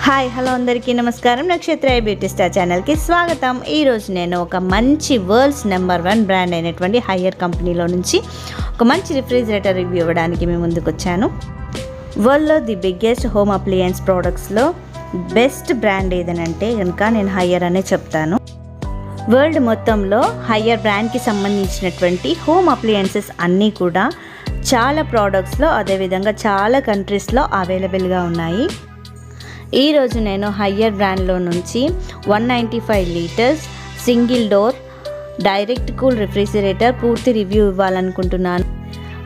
Hi hello అందరికీ నమస్కారం. నక్షత్ర బ్యూటీ స్టార్ ఛానల్కి స్వాగతం. ఈరోజు నేను ఒక మంచి వరల్డ్స్ నెంబర్ 1 బ్రాండ్ అయినటువంటి హయ్యర్ కంపెనీలో నుంచి ఒక మంచి రిఫ్రిజిరేటర్ రివ్యూ ఇవ్వడానికి మేము ముందుకు వచ్చాను. వరల్డ్లో ది బిగ్గెస్ట్ హోమ్ అప్లయన్స్ ప్రోడక్ట్స్లో బెస్ట్ బ్రాండ్ ఏదనంటే కనుక నేను హయ్యర్ అనే చెప్తాను. వరల్డ్ మొత్తంలో హయ్యర్ బ్రాండ్కి సంబంధించినటువంటి హోమ్ అప్లయన్సెస్ అన్నీ కూడా చాలా ప్రోడక్ట్స్లో అదేవిధంగా చాలా కంట్రీస్లో అవైలబుల్గా ఉన్నాయి. ఈరోజు నేను హయ్యర్ బ్రాండ్లో నుంచి 195 litres single door direct cool refrigerator పూర్తి రివ్యూ ఇవ్వాలనుకుంటున్నాను.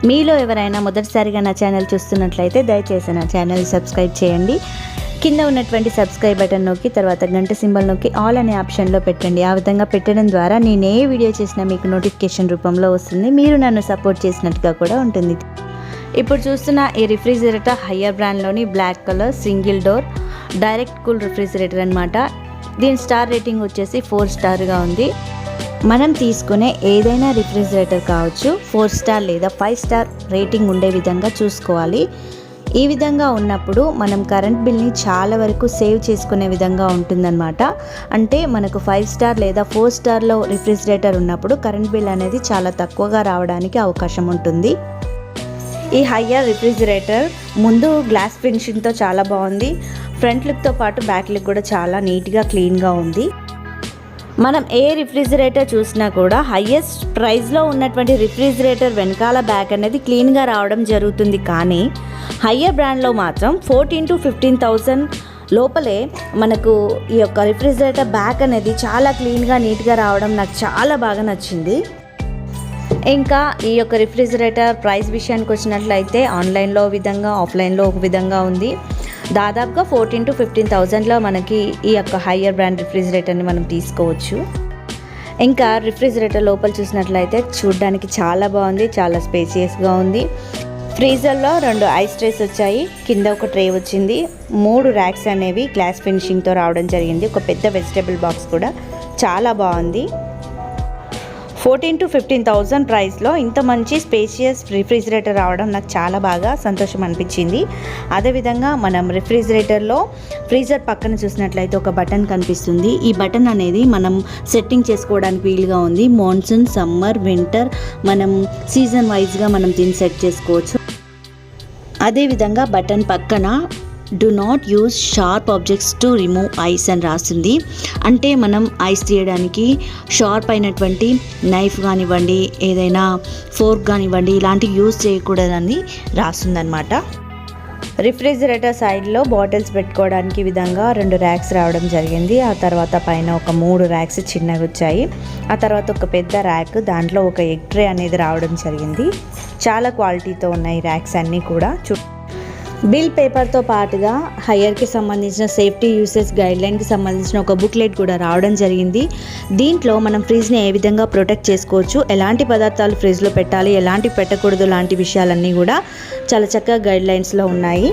మీలో ఎవరైనా మొదటిసారిగా నా ఛానల్ చూస్తున్నట్లయితే దయచేసి నా ఛానల్ సబ్స్క్రైబ్ చేయండి. కింద ఉన్నటువంటి సబ్స్క్రైబ్ బటన్ నొక్కి తర్వాత గంట సింబల్ నొక్కి ఆల్ అనే ఆప్షన్లో పెట్టండి. ఆ విధంగా పెట్టడం ద్వారా నేను ఏ వీడియో చేసినా మీకు నోటిఫికేషన్ రూపంలో వస్తుంది. మీరు నన్ను సపోర్ట్ చేసినట్టుగా కూడా ఉంటుంది. ఇప్పుడు చూస్తున్న ఈ రిఫ్రిజిరేటర్ హయ్యర్ బ్రాండ్లోని black colour single door direct cool refrigerator అనమాట. దీని స్టార్ రేటింగ్ వచ్చేసి 4 స్టార్గా ఉంది. మనం తీసుకునే ఏదైనా రిఫ్రిజిరేటర్ కావచ్చు 4 స్టార్ లేదా 5 స్టార్ రేటింగ్ ఉండే విధంగా చూసుకోవాలి. ఈ విధంగా ఉన్నప్పుడు మనం కరెంట్ బిల్ని చాలా వరకు సేవ్ చేసుకునే విధంగా ఉంటుందన్నమాట. అంటే మనకు 5 స్టార్ లేదా 4 స్టార్లో రిఫ్రిజిరేటర్ ఉన్నప్పుడు కరెంట్ బిల్ అనేది చాలా తక్కువగా రావడానికి అవకాశం ఉంటుంది. ఈ హయ్యర్ రిఫ్రిజిరేటర్ ముందు గ్లాస్ ఫినిషింగ్తో చాలా బాగుంది. ఫ్రంట్ లుక్తో పాటు బ్యాక్ లుక్ కూడా చాలా నీట్గా క్లీన్గా ఉంది. మనం ఏ రిఫ్రిజిరేటర్ చూసినా కూడా హయ్యెస్ట్ ప్రైస్లో ఉన్నటువంటి రిఫ్రిజిరేటర్ వెనకాల బ్యాక్ అనేది క్లీన్గా రావడం జరుగుతుంది. కానీ హయ్యర్ బ్రాండ్లో మాత్రం 14,000 to 15,000 లోపలే మనకు ఈ యొక్క రిఫ్రిజిరేటర్ బ్యాక్ అనేది చాలా క్లీన్గా నీట్గా రావడం నాకు చాలా బాగా నచ్చింది. ఇంకా ఈ యొక్క రిఫ్రిజిరేటర్ ప్రైస్ విషయానికి వచ్చినట్లయితే ఆన్లైన్లో ఒక విధంగా ఆఫ్లైన్లో ఒక విధంగా ఉంది. దాదాపుగా 14,000 to 15,000లో మనకి ఈ యొక్క హయ్యర్ బ్రాండ్ రిఫ్రిజిరేటర్ని మనం తీసుకోవచ్చు. ఇంకా రిఫ్రిజిరేటర్ లోపల చూసినట్లయితే చూడడానికి చాలా బాగుంది, చాలా స్పేసియస్గా ఉంది. ఫ్రీజర్లో 2 ఐస్ ట్రేస్ వచ్చాయి, కింద ఒక ట్రే వచ్చింది, 3 ర్యాక్స్ అనేవి గ్లాస్ ఫినిషింగ్తో రావడం జరిగింది. ఒక పెద్ద వెజిటబుల్ బాక్స్ కూడా చాలా బాగుంది. 14,000 to 15,000 ప్రైస్లో ఇంత మంచి స్పేషియస్ రిఫ్రిజిరేటర్ రావడం నాకు చాలా బాగా సంతోషం అనిపించింది. అదేవిధంగా మనం రిఫ్రిజిరేటర్లో ఫ్రీజర్ పక్కన చూసినట్లయితే ఒక బటన్ కనిపిస్తుంది. ఈ బటన్ అనేది మనం సెట్టింగ్ చేసుకోవడానికి వీలుగా ఉంది. మాన్సూన్, సమ్మర్, వింటర్ మనం సీజన్ వైజ్గా మనం దీన్ని సెట్ చేసుకోవచ్చు. అదేవిధంగా బటన్ పక్కన do not use sharp objects to remove ice అని రాస్తుంది. అంటే మనం ఐస్ తీయడానికి షార్ప్ అయినటువంటి నైఫ్ కానివ్వండి, ఏదైనా ఫోర్క్ కానివ్వండి, ఇలాంటివి యూజ్ చేయకూడదని రాస్తుందన్నమాట. రిఫ్రిజిరేటర్ సైడ్లో బాటిల్స్ పెట్టుకోవడానికి విధంగా 2 ర్యాక్స్ రావడం జరిగింది. ఆ తర్వాత పైన ఒక 3 ర్యాక్స్ చిన్నవి వచ్చాయి. ఆ తర్వాత ఒక పెద్ద ర్యాక్, దాంట్లో ఒక ఎగ్ ట్రే అనేది రావడం జరిగింది. చాలా క్వాలిటీతో ఉన్నాయి ర్యాక్స్ అన్నీ కూడా. బిల్ పేపర్తో పాటుగా హయ్యర్కి సంబంధించిన సేఫ్టీ యూసేజ్ గైడ్లైన్కి సంబంధించిన ఒక బుక్లెట్ కూడా రావడం జరిగింది. దీంట్లో మనం ఫ్రిడ్జ్ని ఏ విధంగా ప్రొటెక్ట్ చేసుకోవచ్చు, ఎలాంటి పదార్థాలు ఫ్రిడ్జ్లో పెట్టాలి, ఎలాంటి పెట్టకూడదు లాంటి విషయాలన్నీ కూడా చాలా చక్కగా గైడ్లైన్స్లో ఉన్నాయి.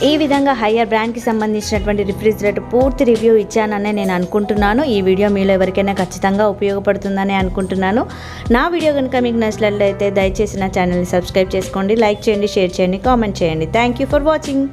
ఈ విధంగా హయ్యర్ బ్రాండ్కి సంబంధించినటువంటి రిఫ్రిజిరేటర్ పూర్తి రివ్యూ ఇచ్చానని నేను అనుకుంటున్నాను. ఈ వీడియో మీలో ఎవరికైనా ఖచ్చితంగా ఉపయోగపడుతుందని అనుకుంటున్నాను. నా వీడియో కనుక మీకు నచ్చినట్లయితే దయచేసి నా ఛానల్ని సబ్స్క్రైబ్ చేసుకోండి, లైక్ చేయండి, షేర్ చేయండి, కామెంట్ చేయండి. Thank you for watching.